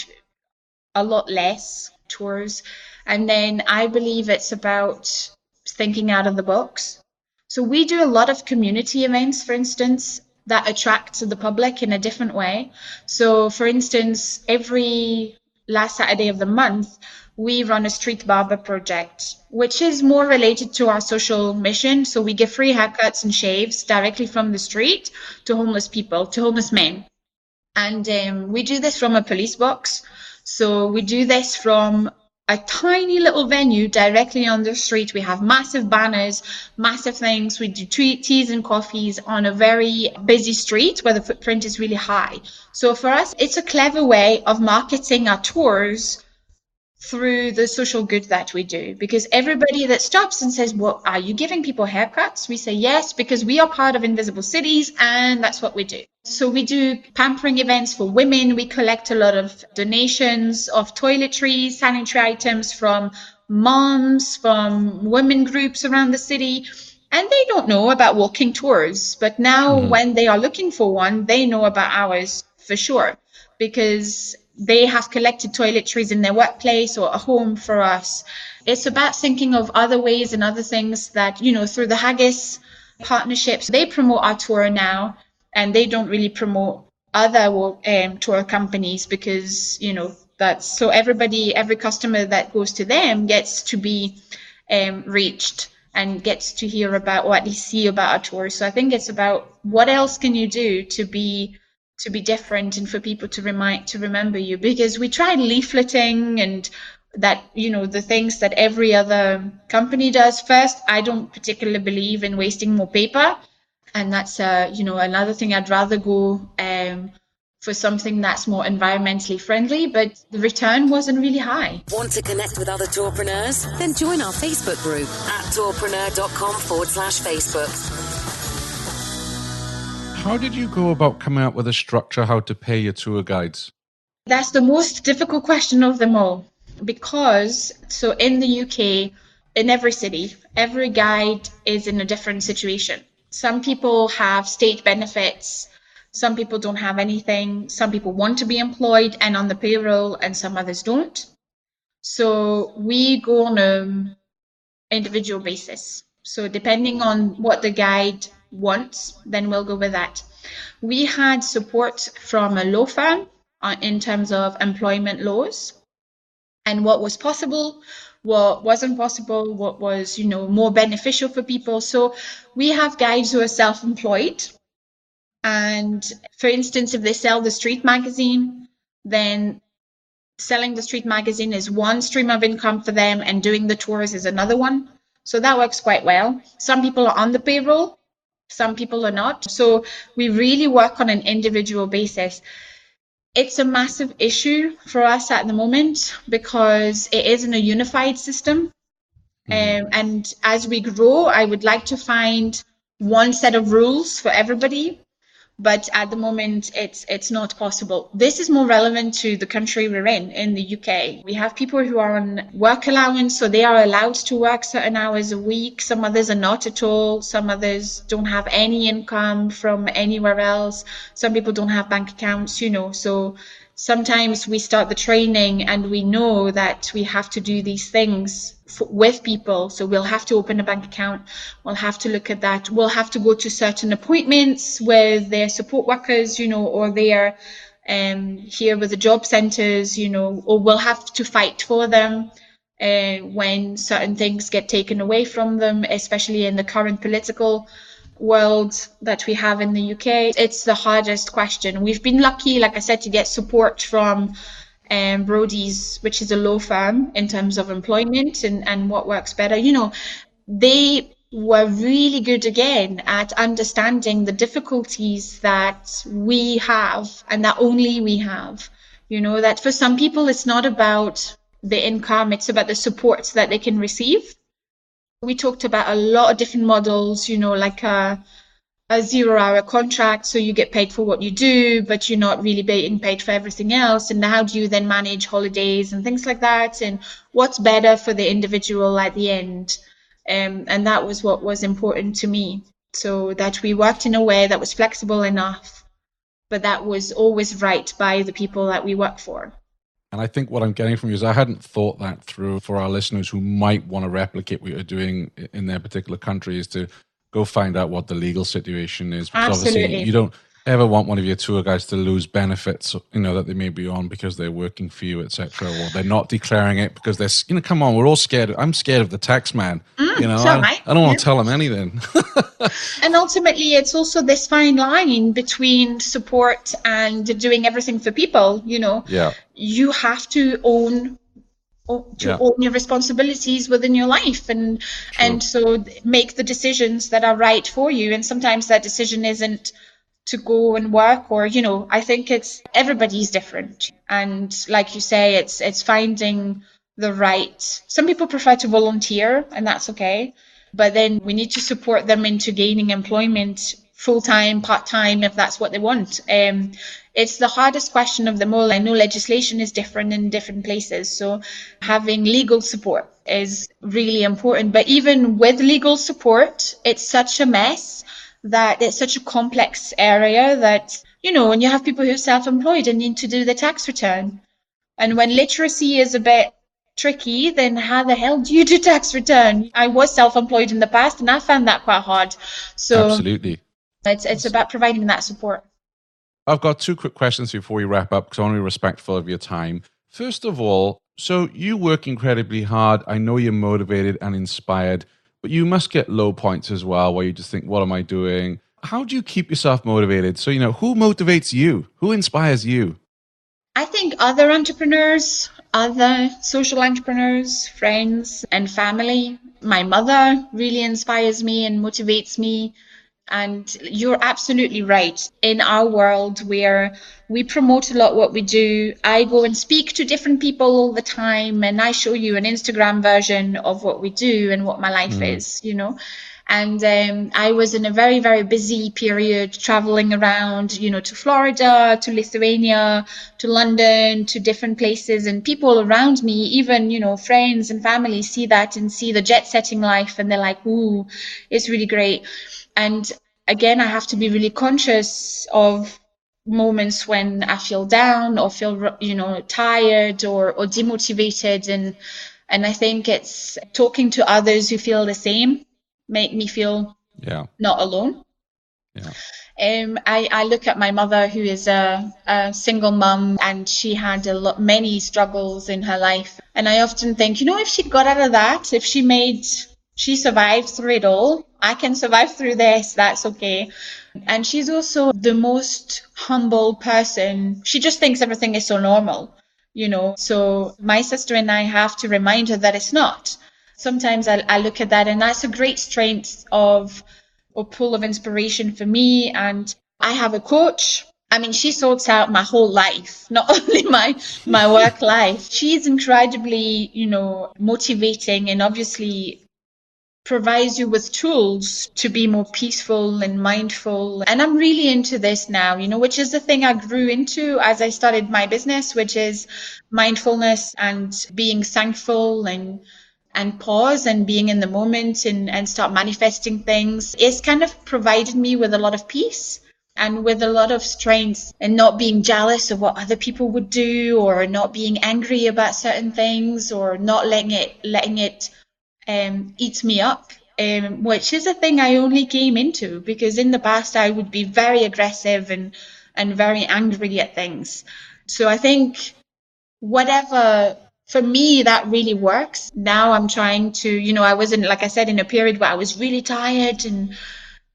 a lot less tours. And then I believe it's about thinking out of the box. So we do a lot of community events, for instance, that attract the public in a different way. So for instance, every last Saturday of the month, we run a street barber project, which is more related to our social mission. So we give free haircuts and shaves directly from the street to homeless people, to homeless men. And we do this from a police box. So we do this from a tiny little venue directly on the street. We have massive banners, massive things. We do teas and coffees on a very busy street where the footprint is really high. So for us, it's a clever way of marketing our tours through the social good that we do, because everybody that stops and says, well, are you giving people haircuts? We say yes, because we are part of Invisible Cities and that's what we do. So we do pampering events for women. We collect a lot of donations of toiletries, sanitary items from moms, from women groups around the city. And they don't know about walking tours, but now when they are looking for one, they know about ours for sure, because they have collected toiletries in their workplace or at home for us. It's about thinking of other ways and other things that, through the Haggis partnerships, they promote our tour now, and they don't really promote other tour companies because, that's so every customer that goes to them gets to be reached and gets to hear about, or at least see about our tour. So I think it's about what else can you do to be different and for people to remember you, because we tried leafleting and that, the things that every other company does. First, I don't particularly believe in wasting more paper, and that's another thing. I'd rather go for something that's more environmentally friendly, but the return wasn't really high. Want to connect with other tourpreneurs? Then join our Facebook group at tourpreneur.com/Facebook. How did you go about coming up with a structure how to pay your tour guides? That's the most difficult question of them all, because so in the UK, in every city, every guide is in a different situation. Some people have state benefits. Some people don't have anything. Some people want to be employed and on the payroll, and some others don't. So we go on an individual basis. So depending on what the guide wants, then we'll go with that. We had support from a law firm in terms of employment laws and what was possible, what wasn't possible, what was, more beneficial for people. So we have guides who are self-employed. And for instance, if they sell the street magazine, then selling the street magazine is one stream of income for them and doing the tours is another one. So that works quite well. Some people are on the payroll, some people are not. So we really work on an individual basis. It's a massive issue for us at the moment because it isn't a unified system. And as we grow, I would like to find one set of rules for everybody. But at the moment, it's not possible. This is more relevant to the country we're in the UK. We have people who are on work allowance, so they are allowed to work certain hours a week. Some others are not at all. Some others don't have any income from anywhere else. Some people don't have bank accounts, so sometimes we start the training and we know that we have to do these things with people. So we'll have to open a bank account. We'll have to look at that. We'll have to go to certain appointments with their support workers, or they're here with the job centres, or we'll have to fight for them when certain things get taken away from them, especially in the current political world that we have in the UK. It's the hardest question. We've been lucky, like I said, to get support from Brody's, which is a law firm in terms of employment and what works better. They were really good again at understanding the difficulties that we have and that only we have. That for some people it's not about the income, it's about the support that they can receive. We talked about a lot of different models, like a 0-hour contract, so you get paid for what you do, but you're not really being paid for everything else. And how do you then manage holidays and things like that? And what's better for the individual at the end? And that was what was important to me. So that we worked in a way that was flexible enough, but that was always right by the people that we work for. And I think what I'm getting from you is I hadn't thought that through for our listeners who might want to replicate what you're doing in their particular country, is to go find out what the legal situation is. Because Absolutely. Obviously you don't ever want one of your tour guides to lose benefits, that they may be on because they're working for you, etc., or they're not declaring it because they're, come on, we're all scared. I'm scared of the tax man. I don't want to tell him anything. And ultimately, it's also this fine line between support and doing everything for people. Yeah. You have to own your responsibilities within your life and so make the decisions that are right for you. And sometimes that decision isn't to go and work, or I think it's everybody's different, and like you say, it's finding the right. Some people prefer to volunteer, and that's okay, but then we need to support them into gaining employment, full-time, part-time, if that's what they want. It's the hardest question of them all. I know legislation is different in different places, so having legal support is really important. But even with legal support, it's such a mess, that it's such a complex area that, when you have people who are self-employed and need to do the tax return, and when literacy is a bit tricky, then how the hell do you do tax return? I was self-employed in the past and I found that quite hard. So absolutely, it's about providing that support. I've got 2 quick questions before we wrap up because I want to be respectful of your time. First of all, so you work incredibly hard. I know you're motivated and inspired, but you must get low points as well where you just think, what am I doing? How do you keep yourself motivated? So, who motivates you? Who inspires you? I think other entrepreneurs, other social entrepreneurs, friends and family. My mother really inspires me and motivates me. And you're absolutely right. In our world where we promote a lot what we do, I go and speak to different people all the time, and I show you an Instagram version of what we do and what my life is, And I was in a very, very busy period traveling around, to Florida, to Lithuania, to London, to different places. And people around me, even, friends and family, see that and see the jet setting life. And they're like, ooh, it's really great. And again, I have to be really conscious of moments when I feel down or feel, tired or demotivated. And I think it's talking to others who feel the same, make me feel not alone. Yeah. I look at my mother, who is a single mum, and she had many struggles in her life. And I often think, if she got out of that, if she survived through it all, I can survive through this, that's okay. And she's also the most humble person. She just thinks everything is so normal, So my sister and I have to remind her that it's not. Sometimes I look at that, and that's a great strength of or pool of inspiration for me. And I have a coach. I mean, she sorts out my whole life, not only my work life. She's incredibly, motivating, and obviously provides you with tools to be more peaceful and mindful. And I'm really into this now, which is the thing I grew into as I started my business, which is mindfulness and being thankful and pause and being in the moment and start manifesting things. It's kind of provided me with a lot of peace and with a lot of strength, and not being jealous of what other people would do, or not being angry about certain things, or not letting it eat me up, which is a thing I only came into because in the past I would be very aggressive and very angry at things. So I think whatever, for me, that really works. Now I'm trying to, I was like I said, in a period where I was really tired,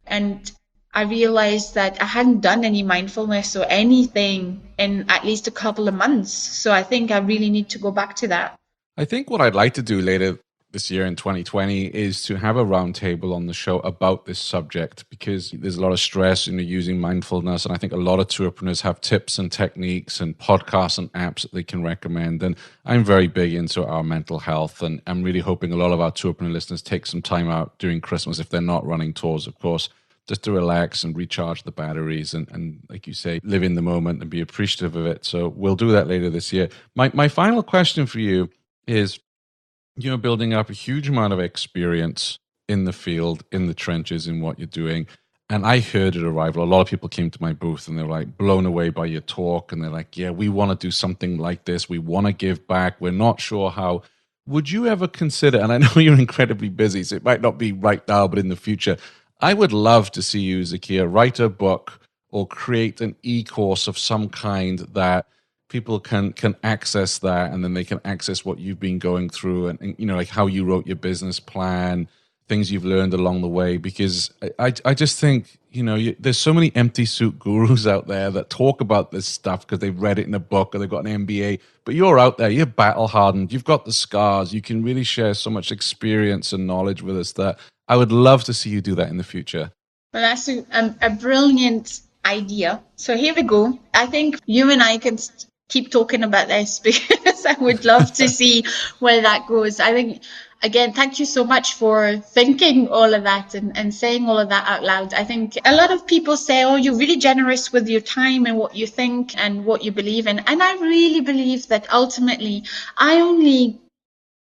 and I realized that I hadn't done any mindfulness or anything in at least a couple of months. So I think I really need to go back to that. I think what I'd like to do later this year in 2020 is to have a roundtable on the show about this subject, because there's a lot of stress in using mindfulness. And I think a lot of tourpreneurs have tips and techniques and podcasts and apps that they can recommend. And I'm very big into our mental health. And I'm really hoping a lot of our tourpreneur listeners take some time out during Christmas, if they're not running tours, of course, just to relax and recharge the batteries and like you say, live in the moment and be appreciative of it. So we'll do that later this year. My final question for you is, you're building up a huge amount of experience in the field, in the trenches, in what you're doing. And I heard at Arrival, a lot of people came to my booth and they're like blown away by your talk. And they're like, yeah, we want to do something like this. We want to give back. We're not sure how. Would you ever consider, and I know you're incredibly busy, so it might not be right now, but in the future, I would love to see you, Zakia, write a book or create an e-course of some kind that people can access that, and then they can access what you've been going through, and like how you wrote your business plan, things you've learned along the way. Because I just think, there's so many empty suit gurus out there that talk about this stuff because they've read it in a book or they've got an MBA, but you're out there, you're battle hardened, you've got the scars, you can really share so much experience and knowledge with us that I would love to see you do that in the future. Well, that's a brilliant idea. So here we go. I think you and I can keep talking about this because I would love to see where that goes. I think, again, thank you so much for thinking all of that and saying all of that out loud. I think a lot of people say, oh, you're really generous with your time and what you think and what you believe in. And I really believe that ultimately I only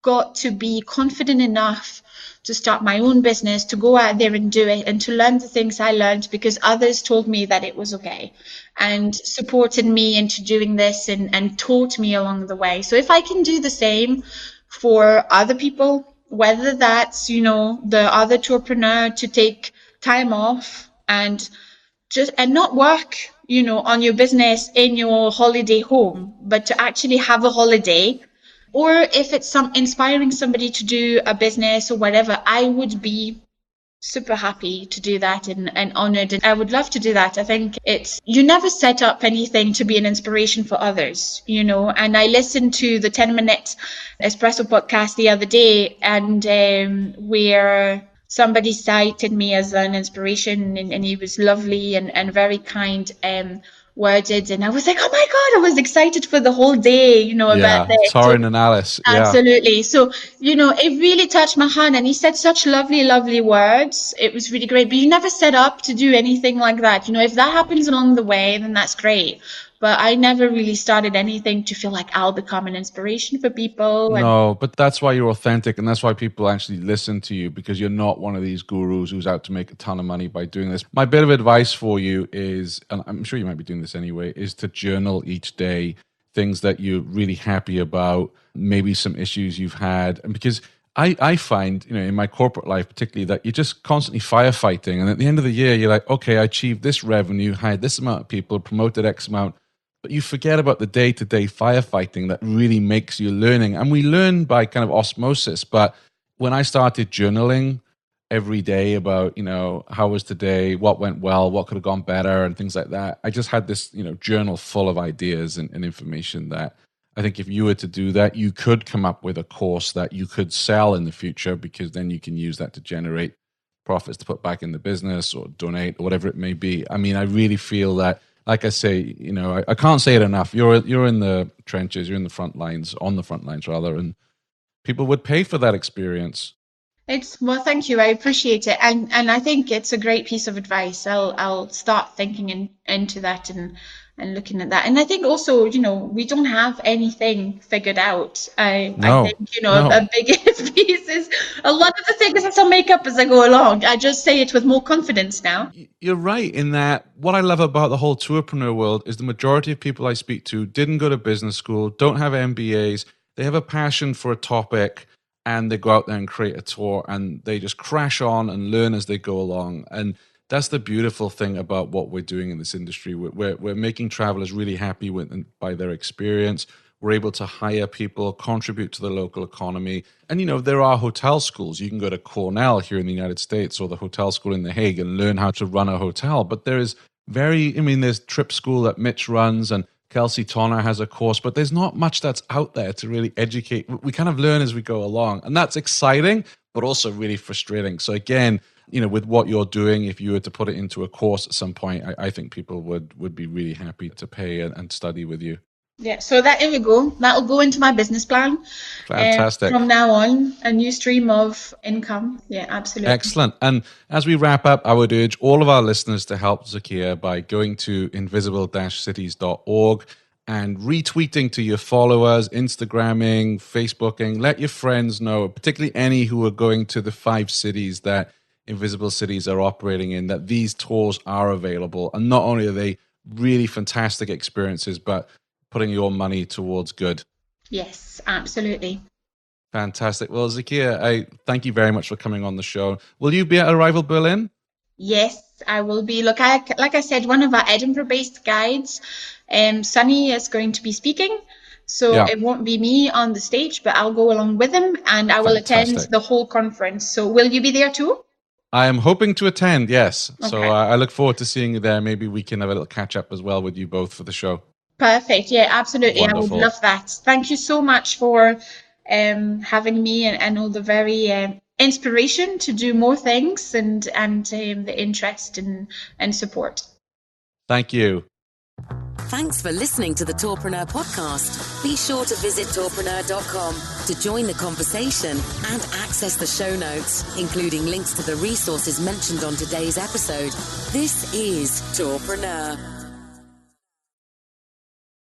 got to be confident enough to start my own business, to go out there and do it, and to learn the things I learned because others told me that it was okay and supported me into doing this and taught me along the way. So if I can do the same for other people, whether that's, the other tourpreneur to take time off and not work, on your business in your holiday home, but to actually have a holiday. Or if it's inspiring somebody to do a business or whatever, I would be super happy to do that and honored. And I would love to do that. I think you never set up anything to be an inspiration for others, and I listened to the 10-minute Espresso podcast the other day, and where somebody cited me as an inspiration, and he was lovely and very kind, worded, and I was like, oh my God, I was excited for the whole day, about this. Torrin and Alice. Absolutely. So, it really touched my heart, and he said such lovely, lovely words. It was really great, but you never set up to do anything like that. If that happens along the way, then that's great. but I never really started anything to feel like I'll become an inspiration for people. No, but that's why you're authentic, and that's why people actually listen to you, because you're not one of these gurus who's out to make a ton of money by doing this. My bit of advice for you is, and I'm sure you might be doing this anyway, is to journal each day things that you're really happy about, maybe some issues you've had. And because I find, in my corporate life particularly, that you're just constantly firefighting. And at the end of the year, you're like, okay, I achieved this revenue, hired this amount of people, promoted X amount. But you forget about the day-to-day firefighting that really makes you learning. And we learn by kind of osmosis. But when I started journaling every day about, how was today, what went well, what could have gone better, and things like that, I just had this, journal full of ideas and information that I think if you were to do that, you could come up with a course that you could sell in the future, because then you can use that to generate profits to put back in the business or donate or whatever it may be. I mean, I really feel that, like I say, I can't say it enough. You're in the trenches, you're in the front lines, on the front lines rather, and people would pay for that experience. Well, thank you. I appreciate it. And I think it's a great piece of advice. I'll start thinking into that and looking at that. And I think also, we don't have anything figured out. I think, a big piece is a lot of the things I still make up as I go along. I just say it with more confidence now. You're right in that what I love about the whole tourpreneur world is the majority of people I speak to didn't go to business school, don't have MBAs. They have a passion for a topic, and they go out there and create a tour, and they just crash on and learn as they go along. And that's the beautiful thing about what we're doing in this industry. We're making travelers really happy by their experience. We're able to hire people, contribute to the local economy. And, there are hotel schools. You can go to Cornell here in the United States or the hotel school in The Hague and learn how to run a hotel. But there's Trip School that Mitch runs, and Kelsey Tonner has a course, but there's not much that's out there to really educate. We kind of learn as we go along, and that's exciting, but also really frustrating. So again, with what you're doing, if you were to put it into a course at some point, I think people would be really happy to pay and study with you. Yeah, so here we go. That'll go into my business plan. Fantastic. From now on, a new stream of income. Yeah, absolutely. Excellent. And as we wrap up, I would urge all of our listeners to help Zakia by going to invisible-cities.org and retweeting to your followers, Instagramming, Facebooking. Let your friends know, particularly any who are going to the 5 cities that Invisible Cities are operating in, that these tours are available. And not only are they really fantastic experiences, but putting your money towards good. Yes, absolutely. Fantastic. Well, Zakia, I thank you very much for coming on the show. Will you be at Arrival Berlin? Yes, I will be. Look, like I said, one of our Edinburgh-based guides, Sunny, is going to be speaking. So It won't be me on the stage, but I'll go along with him, and I will attend the whole conference. So will you be there too? I am hoping to attend, yes. Okay. So I look forward to seeing you there. Maybe we can have a little catch-up as well with you both for the show. Perfect. Yeah, absolutely. Wonderful. I would love that. Thank you so much for having me and all the very inspiration to do more things and the interest and support. Thank you. Thanks for listening to the Tourpreneur podcast. Be sure to visit tourpreneur.com to join the conversation and access the show notes, including links to the resources mentioned on today's episode. This is Tourpreneur.